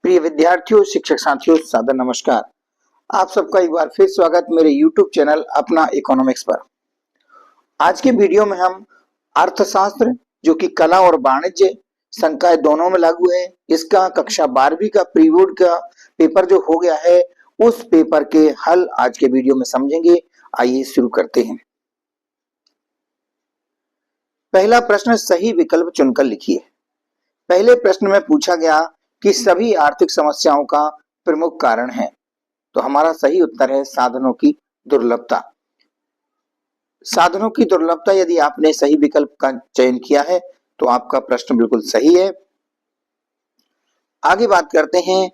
प्रिय विद्यार्थियों, शिक्षक साथियों, सादर नमस्कार। आप सबका एक बार फिर स्वागत मेरे YouTube चैनल अपना इकोनॉमिक्स पर। आज के वीडियो में हम अर्थशास्त्र, जो कि कला और वाणिज्य संकाय दोनों में लागू है, इसका कक्षा 12वीं का प्री बोर्ड का पेपर जो हो गया है, उस पेपर के हल आज के वीडियो में समझेंगे। आइए शुरू करते हैं। पहला प्रश्न, सही विकल्प चुनकर लिखिए। पहले प्रश्न में पूछा गया कि सभी आर्थिक समस्याओं का प्रमुख कारण है, तो हमारा सही उत्तर है साधनों की दुर्लभता। साधनों की दुर्लभता, यदि आपने सही विकल्प का चयन किया है तो आपका प्रश्न बिल्कुल सही है। आगे बात करते हैं,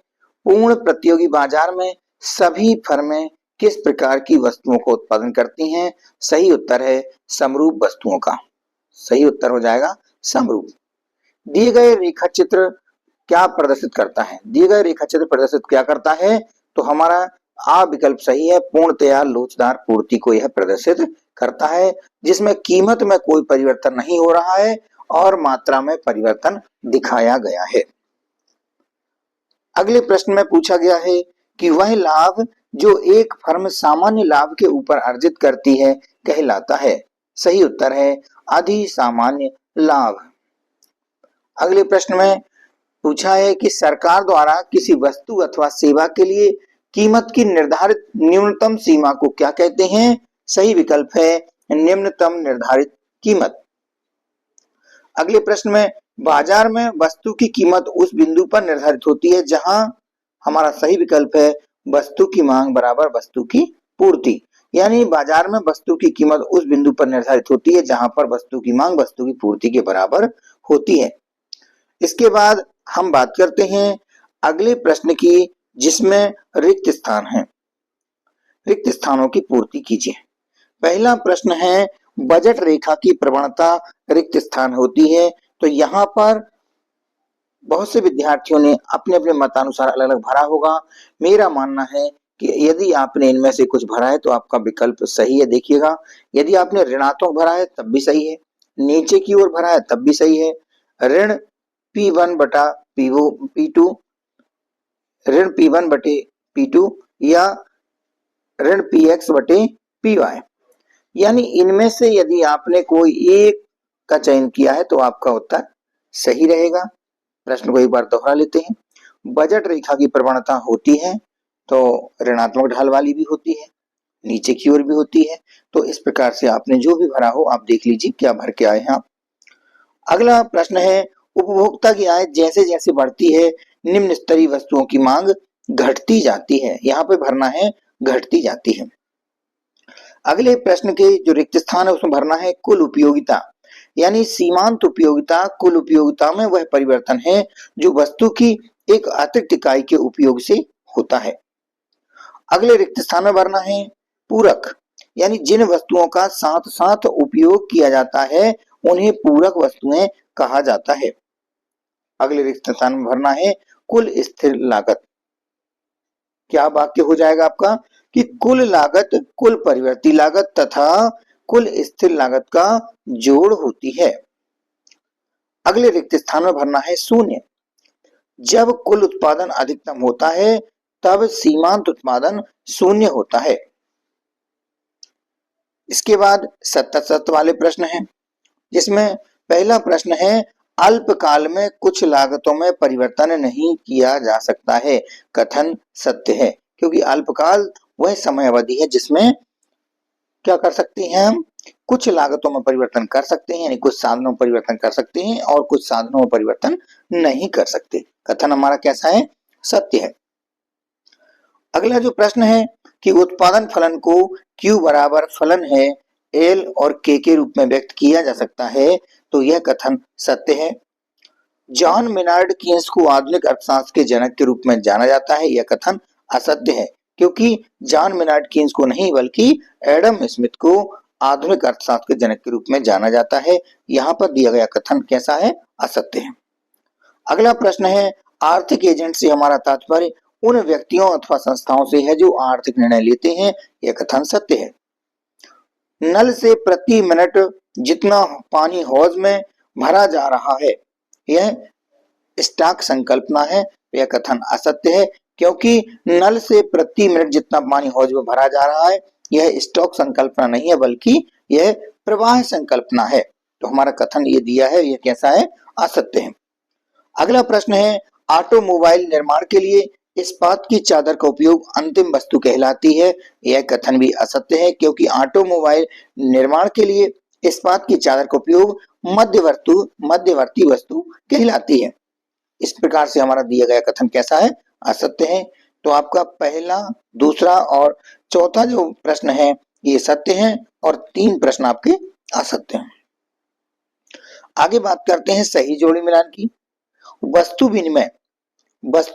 पूर्ण प्रतियोगी बाजार में सभी फर्में किस प्रकार की वस्तुओं को उत्पादन करती हैं? सही उत्तर है समरूप वस्तुओं का। सही उत्तर हो जाएगा समरूप। दिए गए रेखा चित्र क्या प्रदर्शित करता है? दिए गए रेखा चित्र प्रदर्शित क्या करता है? तो हमारा आ विकल्प सही है, पूर्णतया लोचदार पूर्ति को यह प्रदर्शित करता है, जिसमें कीमत में कोई परिवर्तन नहीं हो रहा है और मात्रा में परिवर्तन दिखाया गया है। अगले प्रश्न में पूछा गया है कि वह लाभ जो एक फर्म सामान्य लाभ के ऊपर अर्जित करती है कहलाता है। सही उत्तर है अधि सामान्य लाभ। अगले प्रश्न में पूछा है कि सरकार द्वारा किसी वस्तु अथवा सेवा के लिए कीमत की निर्धारित न्यूनतम सीमा को क्या कहते हैं? सही विकल्प है निम्नतम निर्धारित कीमत। अगले प्रश्न में, बाजार में वस्तु की कीमत उस बिंदु पर निर्धारित होती है जहां, हमारा सही विकल्प है वस्तु की मांग बराबर वस्तु की पूर्ति। यानी बाजार में वस्तु की कीमत उस बिंदु पर निर्धारित होती है जहां पर वस्तु की मांग वस्तु की पूर्ति के बराबर होती है। इसके बाद हम बात करते हैं अगले प्रश्न की, जिसमें रिक्त स्थान है। रिक्त स्थानों की पूर्ति कीजिए। पहला प्रश्न है, बजट रेखा की प्रवणता रिक्त स्थान होती है। तो यहाँ पर बहुत से विद्यार्थियों ने अपने अपने मतानुसार अलग अलग भरा होगा। मेरा मानना है कि यदि आपने इनमें से कुछ भरा है तो आपका विकल्प सही है। देखिएगा, यदि आपने ऋणात्मक भरा है तब भी सही है, नीचे की ओर भरा है तब भी सही है। ऋण P1 बटा P2, ऋण P1 बटे P2 या ऋण PX बटे PY, यानी इनमें से यदि आपने कोई एक का चयन किया है तो आपका उत्तर सही रहेगा। प्रश्न को एक बार दोहरा लेते हैं। बजट रेखा की प्रवणता होती है तो ऋणात्मक ढाल वाली भी होती है, नीचे की ओर भी होती है। तो इस प्रकार से आपने जो भी भरा हो आप देख लीजिए क्या भर के आए हैं आप। अगला प्रश्न है, उपभोक्ता की आय जैसे जैसे बढ़ती है निम्न स्तरीय वस्तुओं की मांग घटती जाती है। यहाँ पे भरना है घटती जाती है। अगले प्रश्न के जो रिक्त स्थान है उसमें भरना है कुल उपयोगिता, यानी सीमांत उपयोगिता। कुल उपयोगिता में वह परिवर्तन है जो वस्तु की एक अतिरिक्त इकाई के उपयोग से होता है। अगले रिक्त स्थान में भरना है पूरक, यानी जिन वस्तुओं का साथ साथ उपयोग किया जाता है उन्हें पूरक वस्तुएं कहा जाता है। अगले रिक्त स्थान में भरना है कुल स्थिर लागत। क्या वाक्य हो जाएगा आपका कि कुल लागत कुल परिवर्ती लागत तथा कुल स्थिर लागत का जोड़ होती है। अगले रिक्त स्थान में भरना है शून्य। जब कुल उत्पादन अधिकतम होता है तब सीमांत उत्पादन शून्य होता है। इसके बाद 77 वाले प्रश्न हैं, जिसमें पहला प्रश्न है, अल्पकाल में कुछ लागतों में परिवर्तन नहीं किया जा सकता है। कथन सत्य है, क्योंकि अल्पकाल वह समय अवधि है जिसमें क्या कर सकते हैं हम, कुछ लागतों में परिवर्तन कर सकते हैं, यानी कुछ साधनों में परिवर्तन कर सकते हैं और कुछ साधनों में परिवर्तन नहीं कर सकते। कथन हमारा कैसा है? सत्य है। अगला जो प्रश्न है कि उत्पादन फलन को Q बराबर फलन है L और K के रूप में व्यक्त किया जा सकता है, तो यह कथन सत्य है। जॉन मेनार्ड कीन्स को आधुनिक अर्थशास्त्र के जनक के रूप में जाना जाता है, यह कथन असत्य है, क्योंकि जॉन मेनार्ड कीन्स को नहीं बल्कि एडम स्मिथ को आधुनिक अर्थशास्त्र के जनक के रूप में जाना जाता है। यहाँ पर दिया गया कथन कैसा है? असत्य है। अगला प्रश्न है, आर्थिक एजेंट से हमारा तात्पर्य उन व्यक्तियों अथवा संस्थाओं से है जो आर्थिक निर्णय लेते हैं, यह कथन सत्य है। नल से प्रति मिनट जितना पानी हौज में भरा जा रहा है, यह स्टॉक संकल्पना है, तो यह कथन असत्य है, क्योंकि नल से प्रति मिनट जितना पानी हौज में भरा जा रहा है यह स्टॉक संकल्पना नहीं है, बल्कि यह प्रवाह संकल्पना है। तो हमारा कथन ये दिया है, यह कैसा है? असत्य है। अगला प्रश्न है, ऑटोमोबाइल निर्माण के लिए इस्पात की चादर का उपयोग अंतिम वस्तु कहलाती है। यह कथन भी असत्य है, क्योंकि ऑटोमोबाइल निर्माण के लिए इस्पात की चादर का उपयोग मध्यवर्ती वस्तु कहलाती है। इस प्रकार से हमारा दिया गया कथन कैसा है? असत्य है। तो आपका पहला, दूसरा और चौथा जो प्रश्न है ये सत्य है और 3 प्रश्न आपके असत्य हैं। आगे बात करते हैं सही जोड़ी मिलान की। वस्तु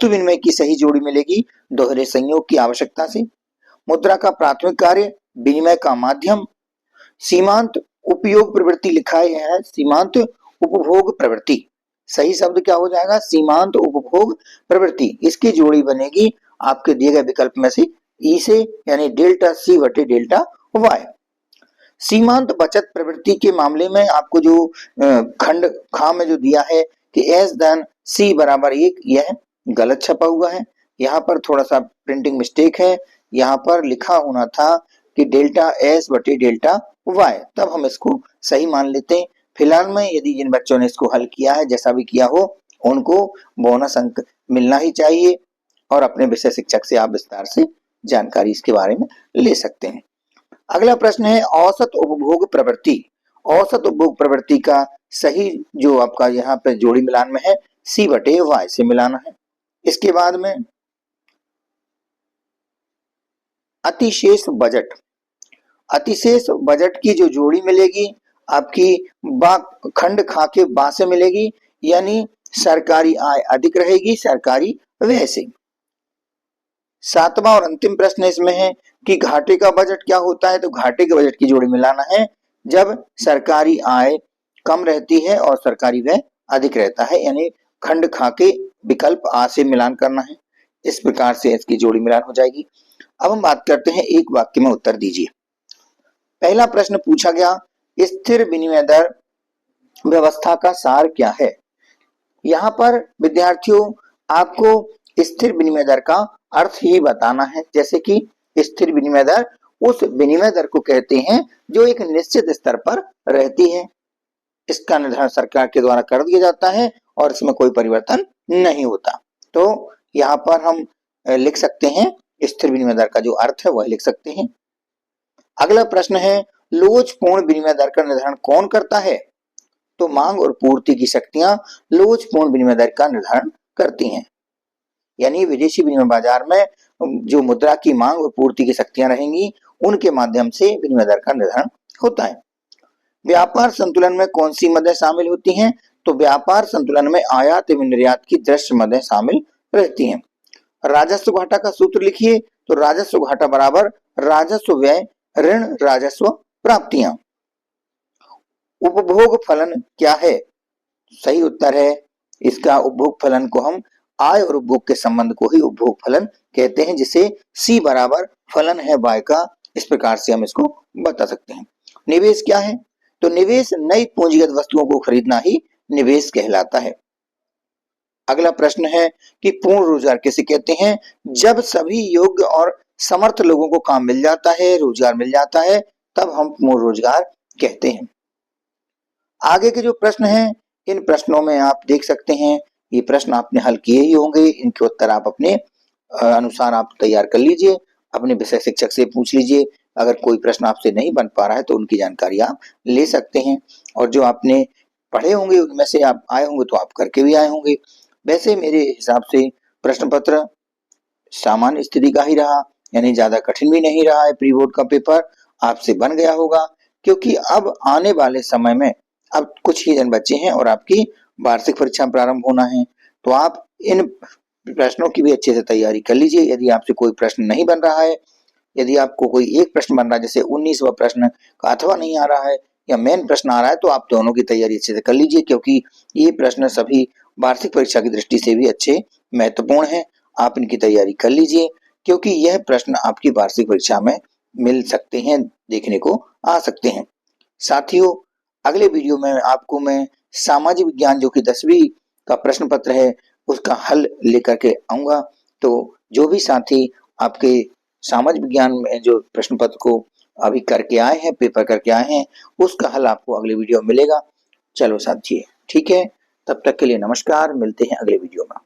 विनिमय की सही जोड़ी मिलेगी दोहरे संयोग की आवश्यकता से। मुद्रा का प्राथमिक कार्य विनिमय का माध्यम। सीमांत उपयोग प्रवृत्ति लिखा है, सीमांत उपभोग प्रवृत्ति। सही शब्द क्या हो जाएगा? सीमांत उपभोग प्रवृत्ति। इसकी जोड़ी बनेगी आपके दिए गए विकल्प में से ई से, यानी डेल्टा सी बटे डेल्टा वाई। सीमांत बचत प्रवृत्ति के मामले में आपको जो खंड खा में जो दिया है कि एस धन सी बराबर 1, यह गलत छपा हुआ है। यहाँ पर थोड़ा सा प्रिंटिंग मिस्टेक है, यहाँ पर लिखा होना था कि डेल्टा एस बटे डेल्टा वाई, तब हम इसको सही मान लेते हैं। फिलहाल में यदि जिन बच्चों ने इसको हल किया है, जैसा भी किया हो, उनको बोनस अंक मिलना ही चाहिए और अपने विषय शिक्षक से आप विस्तार से जानकारी इसके बारे में ले सकते हैं। अगला प्रश्न है औसत उपभोग प्रवृत्ति। औसत उपभोग प्रवृत्ति का सही जो आपका यहाँ पे जोड़ी मिलान में है सी बटे वाई से मिलाना है। इसके बाद में अतिशेष बजट। अतिशेष बजट की जो जोड़ी मिलेगी आपकी खंड खा के बा से मिलेगी, यानी सरकारी आय अधिक रहेगी सरकारी व्यय से। 7वां और अंतिम प्रश्न इसमें है कि घाटे का बजट क्या होता है? तो घाटे के बजट की जोड़ी मिलाना है जब सरकारी आय कम रहती है और सरकारी व्यय अधिक रहता है, यानी खंड खा के विकल्प आ से मिलान करना है। इस प्रकार से इसकी जोड़ी मिलान हो जाएगी। अब हम बात करते हैं एक वाक्य में उत्तर दीजिए। पहला प्रश्न पूछा गया, स्थिर विनिमय दर व्यवस्था का सार क्या है? यहाँ पर विद्यार्थियों आपको स्थिर विनिमय दर का अर्थ ही बताना है। जैसे कि स्थिर विनिमय दर उस विनिमय दर को कहते हैं जो एक निश्चित स्तर पर रहती है। इसका निर्धारण सरकार के द्वारा कर दिया जाता है और इसमें कोई परिवर्तन नहीं होता। तो यहाँ पर हम लिख सकते हैं स्थिर विनिमय दर का जो अर्थ है वह लिख सकते हैं। अगला प्रश्न है, लोचपूर्ण विनिमय दर का निर्धारण कौन करता है? तो मांग और पूर्ति की शक्तियां लोचपूर्ण विनिमय दर का निर्धारण करती हैं, यानी विदेशी विनिमय बाजार में जो मुद्रा की मांग और पूर्ति की शक्तियां रहेंगी उनके माध्यम से विनिमय दर का निर्धारण होता है। व्यापार संतुलन में कौन सी मदें शामिल होती हैं? तो व्यापार संतुलन में आयात एवं निर्यात की दृश्य मदें शामिल रहती हैं। राजस्व घाटा का सूत्र लिखिए। तो राजस्व घाटा बराबर राजस्व व्यय ऋण राजस्व प्राप्तियां। उपभोग फलन क्या है? सही उत्तर है इसका उपभोग फलन को हम आय और उपभोग के संबंध को ही उपभोग फलन कहते हैं, जिसे सी बराबर फलन है वाय का। इस प्रकार से हम इसको बता सकते हैं। निवेश क्या है? तो निवेश नई पूंजीगत वस्तुओं को खरीदना ही निवेश कहलाता है। अगला प्रश्न है कि पूर्ण रोजगार किसे कहते हैं? जब सभी योग्य और समर्थ लोगों को काम मिल जाता है, रोजगार मिल जाता है, तब हम पूर्ण रोजगार कहते हैं। आगे के जो प्रश्न हैं इन प्रश्नों में आप देख सकते हैं, ये प्रश्न आपने हल किए ही होंगे। इनके उत्तर आप अपने अनुसार आप तैयार कर लीजिए, अपने विषय शिक्षक से पूछ लीजिए। अगर कोई प्रश्न आपसे नहीं बन पा रहा है तो उनकी जानकारी आप ले सकते हैं, और जो आपने पढ़े होंगे उनमें से आप आए होंगे तो आप करके भी आए होंगे। वैसे मेरे हिसाब से प्रश्न पत्र सामान्य स्थिति का ही रहा, यानी ज्यादा कठिन भी नहीं रहा है। प्री बोर्ड का पेपर आपसे बन गया होगा, क्योंकि अब आने वाले समय में अब कुछ ही दिन बचे हैं और आपकी वार्षिक परीक्षा प्रारंभ होना है। तो आप इन प्रश्नों की भी अच्छे से तैयारी कर लीजिए। यदि आपसे कोई प्रश्न नहीं बन रहा है, यदि आपको कोई एक प्रश्न बन रहा है, जैसे 19वां प्रश्न का अथवा नहीं आ रहा है या मेन प्रश्न आ रहा है, तो आप दोनों की तैयारी अच्छे से कर लीजिए, क्योंकि ये प्रश्न सभी वार्षिक परीक्षा की दृष्टि से भी अच्छे महत्वपूर्ण है। आप इनकी तैयारी कर लीजिए, क्योंकि यह प्रश्न आपकी वार्षिक परीक्षा में मिल सकते हैं, देखने को आ सकते हैं। साथियों, अगले वीडियो में आपको मैं सामाजिक विज्ञान जो कि 10वीं का प्रश्न पत्र है उसका हल लेकर के आऊंगा। तो जो भी साथी आपके समाज विज्ञान में जो प्रश्न पत्र को अभी करके आए हैं, पेपर करके आए हैं, उसका हल आपको अगले वीडियो में मिलेगा। चलो साथी, ठीक है, तब तक के लिए नमस्कार, मिलते हैं अगले वीडियो में।